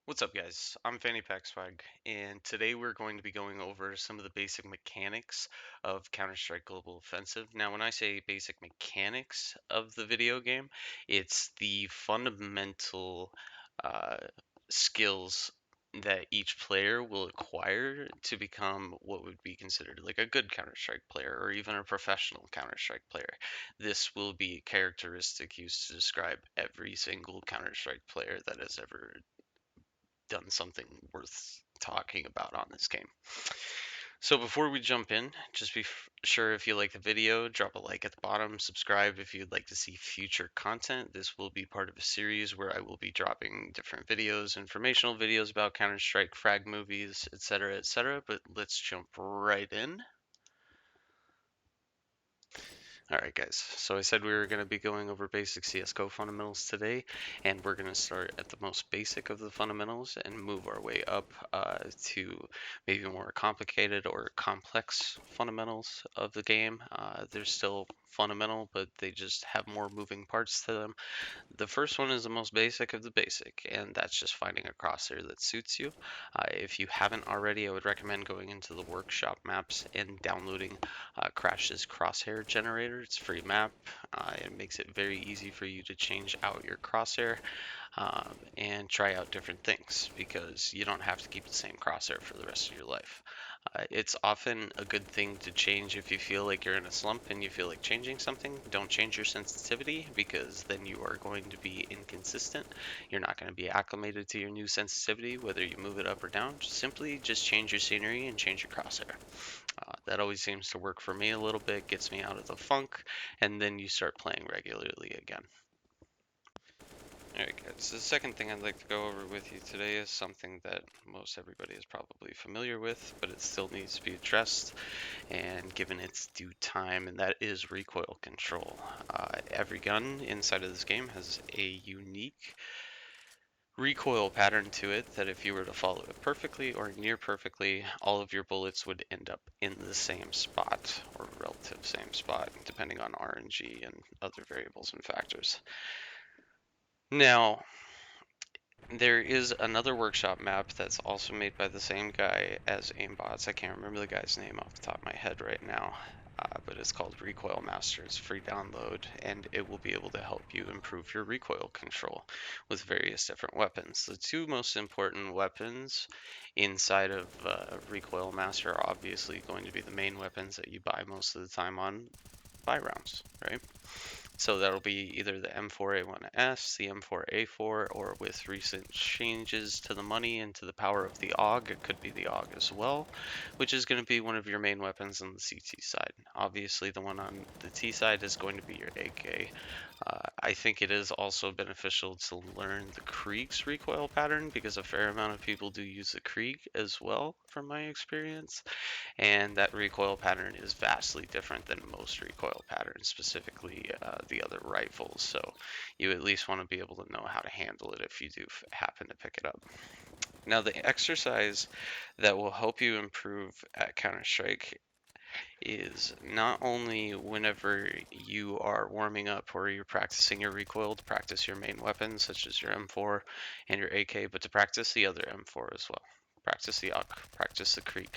What's up, guys? I'm Fanny Pack Swag, and today we're going to be going over some of the basic mechanics of Counter-Strike Global Offensive. Now, when I say basic mechanics of the video game, it's the fundamental uh, skills that each player will acquire to become what would be considered like a good Counter-Strike player or even a professional Counter-Strike player. This will be a characteristic used to describe every single Counter-Strike player that has ever done something worth talking about on this game. So before we jump in, just be sure if you like the video, drop a like at the bottom, subscribe if you'd like to see future content. This will be part of a series where I will be dropping different videos, informational videos about Counter-Strike, frag movies, etc., etc. But let's jump right in. Alright guys, so I said we were going to be going over basic CSGO fundamentals today, and we're going to start at the most basic of the fundamentals and move our way up to maybe more complicated or complex fundamentals of the game. They're still fundamental, but they just have more moving parts to them. The first one is the most basic of the basic, and that's just finding a crosshair that suits you. If you haven't already, I would recommend going into the workshop maps and downloading Crash's Crosshair generator. It's a free map. It makes it very easy for you to change out your crosshair and try out different things because you don't have to keep the same crosshair for the rest of your life. It's often a good thing to change if you feel like you're in a slump and you feel like changing something. Don't change your sensitivity because then you are going to be inconsistent. You're not going to be acclimated to your new sensitivity, whether you move it up or down. Simply just change your scenery and change your crosshair. That always seems to work for me a little bit, gets me out of the funk, and then you start playing regularly again. Alright guys, the second thing I'd like to go over with you today is something that most everybody is probably familiar with, but it still needs to be addressed and given its due time, and that is recoil control. Every gun inside of this game has a unique recoil pattern to it that if you were to follow it perfectly or near perfectly, all of your bullets would end up in the same spot or relative same spot, depending on RNG and other variables and factors. Now, there is another workshop map that's also made by the same guy as Aim Botz. I can't remember the guy's name off the top of my head right now, but it's called Recoil Master. It's free download, and it will be able to help you improve your recoil control with various different weapons. The two most important weapons inside of Recoil Master are obviously going to be the main weapons that you buy most of the time on buy rounds, right? So that'll be either the M4A1S, the M4A4, or with recent changes to the money and to the power of the AUG, it could be the AUG as well, which is going to be one of your main weapons on the CT side. Obviously, the one on the T side is going to be your AK. I think it is also beneficial to learn the Krieg's recoil pattern because a fair amount of people do use the Krieg as well, from my experience. And that recoil pattern is vastly different than most recoil patterns, specifically the other rifles. So you at least want to be able to know how to handle it if you do happen to pick it up. Now, the exercise that will help you improve at Counter-Strike is not only whenever you are warming up or you're practicing your recoil to practice your main weapons, such as your M4 and your AK, but to practice the other M4 as well. Practice the AUK, practice the Krieg,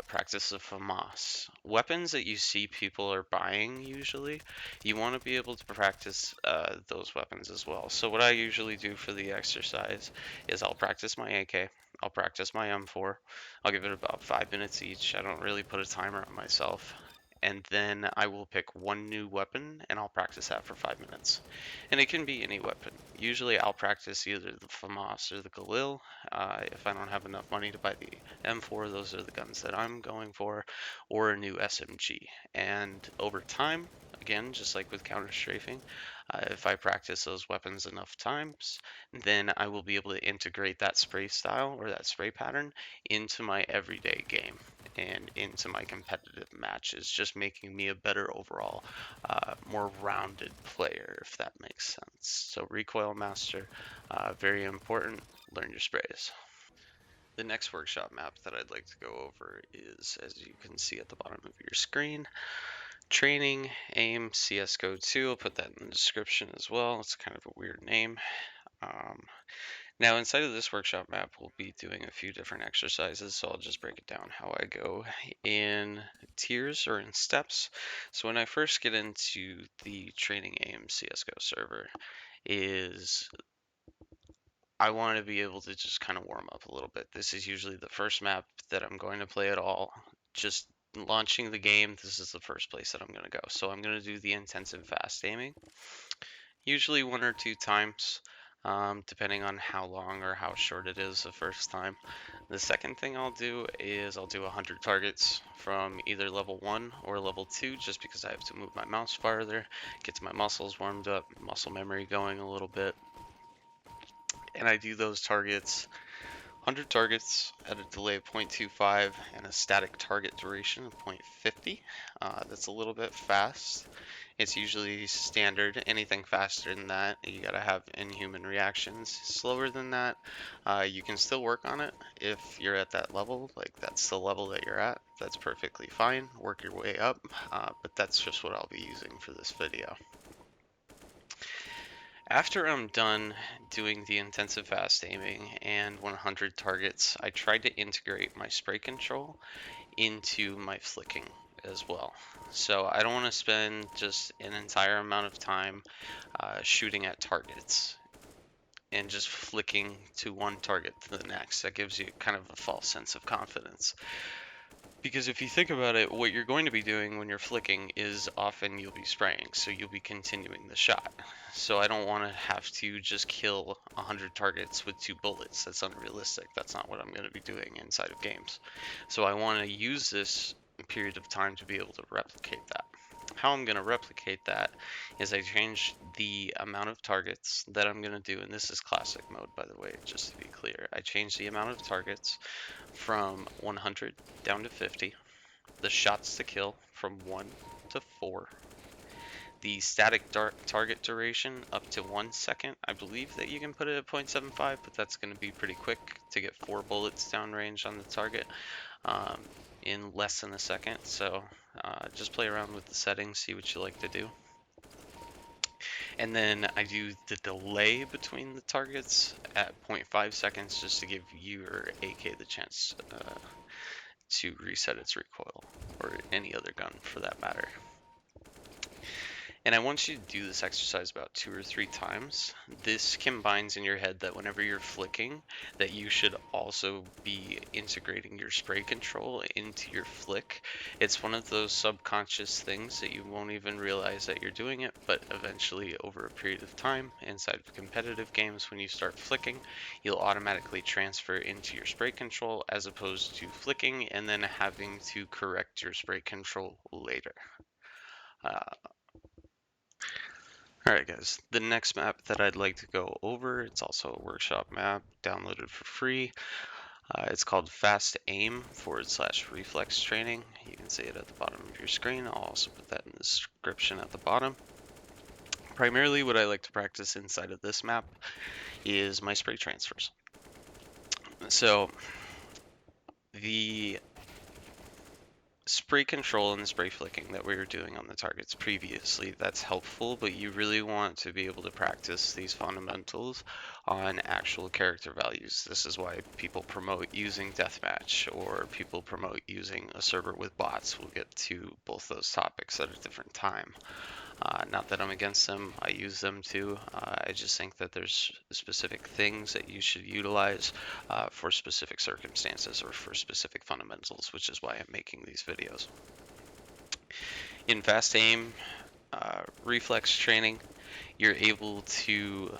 practice the FAMAS. Weapons that you see people are buying usually, you want to be able to practice those weapons as well. So what I usually do for the exercise is I'll practice my AK, I'll practice my M4, I'll give it about 5 minutes each. I don't really put a timer on myself. And then I will pick one new weapon and I'll practice that for 5 minutes. And it can be any weapon. Usually I'll practice either the FAMAS or the Galil. If I don't have enough money to buy the M4, those are the guns that I'm going for, or a new SMG. And over time, again, just like with counter strafing, if I practice those weapons enough times, then I will be able to integrate that spray style or that spray pattern into my everyday game and into my competitive matches, just making me a better overall, more rounded player, if that makes sense. So Recoil Master, very important, learn your sprays. The next workshop map that I'd like to go over is, as you can see at the bottom of your screen, Training Aim CSGO 2. I'll put that in the description as well. It's kind of a weird name. Um, Now inside of this workshop map, we'll be doing a few different exercises, so I'll just break it down how I go in tiers or in steps. So when I first get into the training Aim CSGO server, is I want to be able to just kind of warm up a little bit. This is usually the first map that I'm going to play at all. Just launching the game, this is the first place that I'm going to go. So I'm going to do the intensive fast aiming, usually 1 or 2 times, depending on how long or how short it is the first time. The second thing I'll do is I'll do 100 targets from either level 1 or level 2, just because I have to move my mouse farther, get my muscles warmed up, muscle memory going a little bit. And I do those targets, 100 targets at a delay of 0.25 and a static target duration of 0.50. That's a little bit fast. It's usually standard. Anything faster than that, you gotta have inhuman reactions. Slower than that, you can still work on it if you're at that level. Like, that's the level that you're at. That's perfectly fine. Work your way up, but that's just what I'll be using for this video. After I'm done doing the intensive fast aiming and 100 targets, I tried to integrate my spray control into my flicking as well. So I don't want to spend just an entire amount of time shooting at targets and just flicking to one target to the next. That gives you kind of a false sense of confidence. Because if you think about it, what you're going to be doing when you're flicking is often you'll be spraying, so you'll be continuing the shot. So I don't want to have to just kill 100 targets with 2 bullets. That's unrealistic. That's not what I'm going to be doing inside of games. So I want to use this period of time to be able to replicate that. How I'm going to replicate that is I change the amount of targets that I'm going to do, and this is classic mode, by the way, just to be clear. I change the amount of targets from 100 down to 50, the shots to kill from 1 to 4, the static target duration up to 1 second. I believe that you can put it at 0.75, but that's going to be pretty quick to get 4 bullets downrange on the target in less than a second. So just play around with the settings, see what you like to do. And then I do the delay between the targets at 0.5 seconds, just to give your AK the chance to reset its recoil, or any other gun for that matter. And I want you to do this exercise about 2 or 3 times. This combines in your head that whenever you're flicking, that you should also be integrating your spray control into your flick. It's one of those subconscious things that you won't even realize that you're doing it, but eventually over a period of time, inside of competitive games, when you start flicking, you'll automatically transfer into your spray control, as opposed to flicking and then having to correct your spray control later. Alright guys, the next map that I'd like to go over, it's also a workshop map, downloaded for free. It's called Fast Aim / Reflex Training. You can see it at the bottom of your screen. I'll also put that in the description at the bottom. Primarily what I like to practice inside of this map is my spray transfers. So the spray control and the spray flicking that we were doing on the targets previously, that's helpful, but you really want to be able to practice these fundamentals on actual character values. This is why people promote using deathmatch, or people promote using a server with bots. We'll get to both those topics at a different time. Not that I'm against them, I use them too. I just think that there's specific things that you should utilize for specific circumstances or for specific fundamentals, which is why I'm making these videos. In fast aim, reflex training, you're able to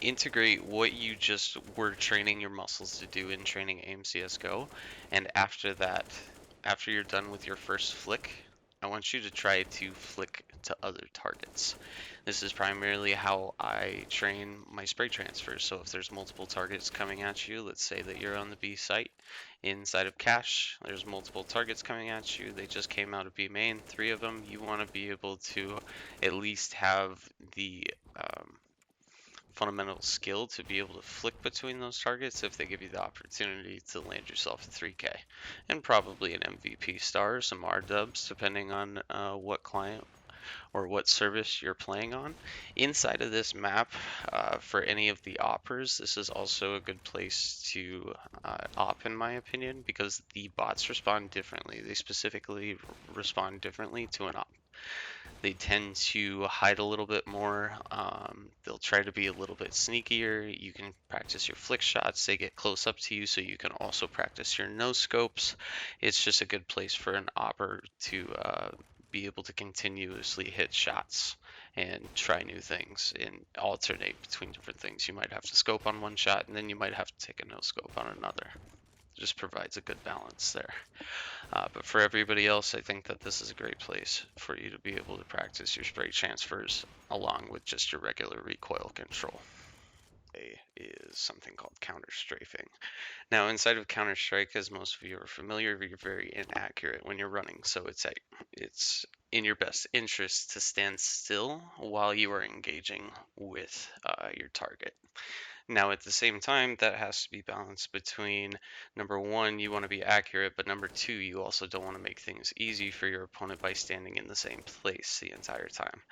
integrate what you just were training your muscles to do in training Aim CSGO, and after that, after you're done with your first flick, I want you to try to flick to other targets. This is primarily how I train my spray transfers. So if there's multiple targets coming at you, let's say that you're on the B site inside of cache, there's multiple targets coming at you, they just came out of B main, 3 of them, you want to be able to at least have the fundamental skill to be able to flick between those targets if they give you the opportunity to land yourself a 3K, and probably an MVP star, some R dubs, depending on what client or what service you're playing on. Inside of this map, for any of the oppers, this is also a good place to op, in my opinion, because the bots respond differently. They specifically respond differently to an op. They tend to hide a little bit more. They'll try to be a little bit sneakier. You can practice your flick shots. They get close up to you, so you can also practice your no scopes. It's just a good place for an opper to be able to continuously hit shots and try new things and alternate between different things. You might have to scope on one shot, and then you might have to take a no scope on another. It just provides a good balance there. But for everybody else, I think that this is a great place for you to be able to practice your spray transfers along with just your regular recoil control. Is something called counter strafing. Now, inside of Counter Strike, as most of you are familiar, you're very inaccurate when you're running, so it's in your best interest to stand still while you are engaging with your target. Now, at the same time, that has to be balanced between number one, you want to be accurate, but number two, you also don't want to make things easy for your opponent by standing in the same place the entire time.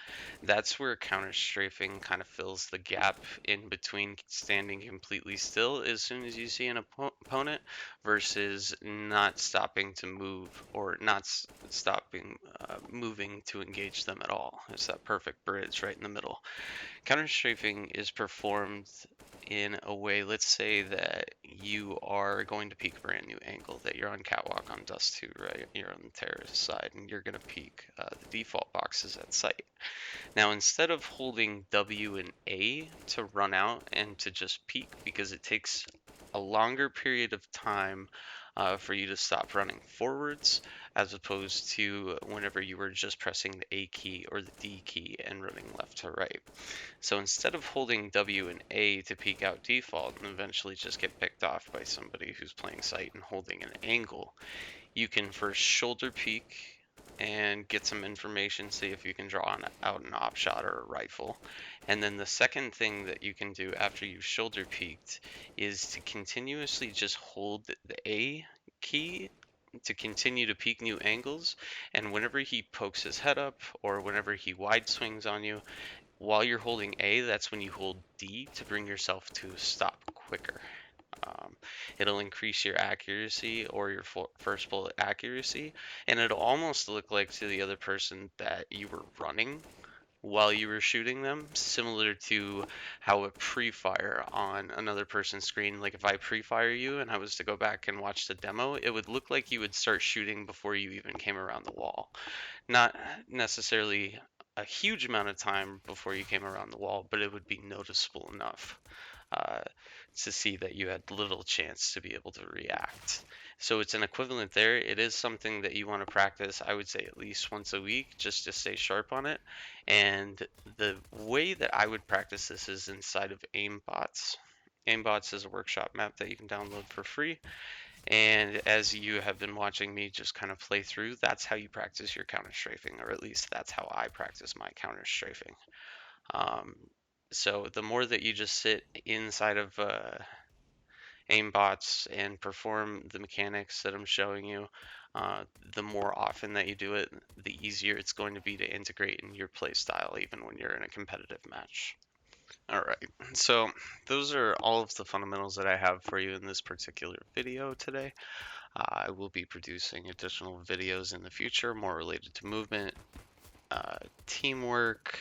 That's where counter strafing kind of fills the gap in between standing completely still as soon as you see an opponent versus not stopping to move or not stopping moving to engage them at all. It's that perfect bridge right in the middle. Counter strafing is performed in a way, let's say that you are going to peek a brand new angle, that you're on catwalk on Dust 2, right? You're on the terrorist side, and you're going to peek the default boxes at sight. Now, instead of holding W and A to run out and to just peek, because it takes a longer period of time for you to stop running forwards, as opposed to whenever you were just pressing the A key or the D key and running left to right. So instead of holding W and A to peek out default and eventually just get picked off by somebody who's playing sight and holding an angle, you can first shoulder peek and get some information, see if you can draw out an op shot or a rifle. And then the second thing that you can do after you've shoulder peeked is to continuously just hold the A key to continue to peek new angles. And whenever he pokes his head up or whenever he wide swings on you, while you're holding A, that's when you hold D to bring yourself to a stop quicker. It'll increase your accuracy or your first bullet accuracy, and it'll almost look like to the other person that you were running while you were shooting them, similar to how a pre-fire on another person's screen, like if I pre-fire you and I was to go back and watch the demo, it would look like you would start shooting before you even came around the wall. Not necessarily a huge amount of time before you came around the wall, but it would be noticeable enough uh, to see that you had little chance to be able to react. So it's an equivalent there. It is something that you want to practice, I would say, at least once a week just to stay sharp on it. And the way that I would practice this is inside of Aim Botz. Aim Botz is a workshop map that you can download for free. And as you have been watching me just kind of play through, that's how you practice your counter strafing, or at least that's how I practice my counter strafing. Um, so the more that you just sit inside of Aim Botz and perform the mechanics that I'm showing you, the more often that you do it, the easier it's going to be to integrate in your play style, even when you're in a competitive match. All right, so those are all of the fundamentals that I have for you in this particular video today. I will be producing additional videos in the future, more related to movement, teamwork,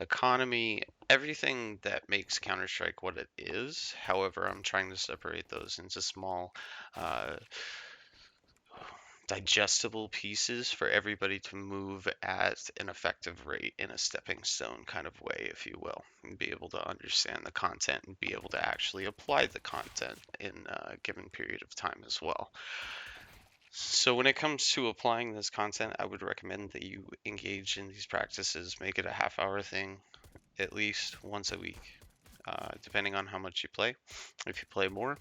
economy, everything that makes Counter-Strike what it is. However, I'm trying to separate those into small, uh, digestible pieces for everybody to move at an effective rate in a stepping stone kind of way, if you will, and be able to understand the content and be able to actually apply the content in a given period of time as well. So when it comes to applying this content, I would recommend that you engage in these practices, make it a half-hour thing, at least once a week, depending on how much you play. If you play more,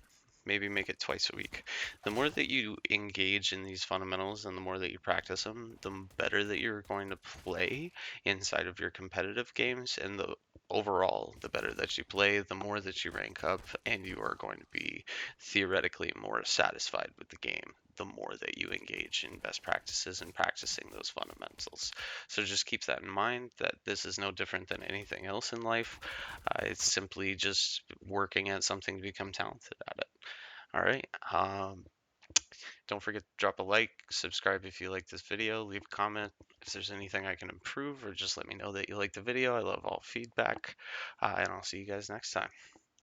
maybe make it twice a week. The more that you engage in these fundamentals and the more that you practice them, the better that you're going to play inside of your competitive games, and the overall, the better that you play, the more that you rank up, and you are going to be theoretically more satisfied with the game the more that you engage in best practices and practicing those fundamentals. So just keep that in mind, that this is no different than anything else in life. It's simply just working at something to become talented at it. All right. Don't forget to drop a like, subscribe if you like this video, leave a comment if there's anything I can improve, or just let me know that you like the video. I love all feedback, and I'll see you guys next time.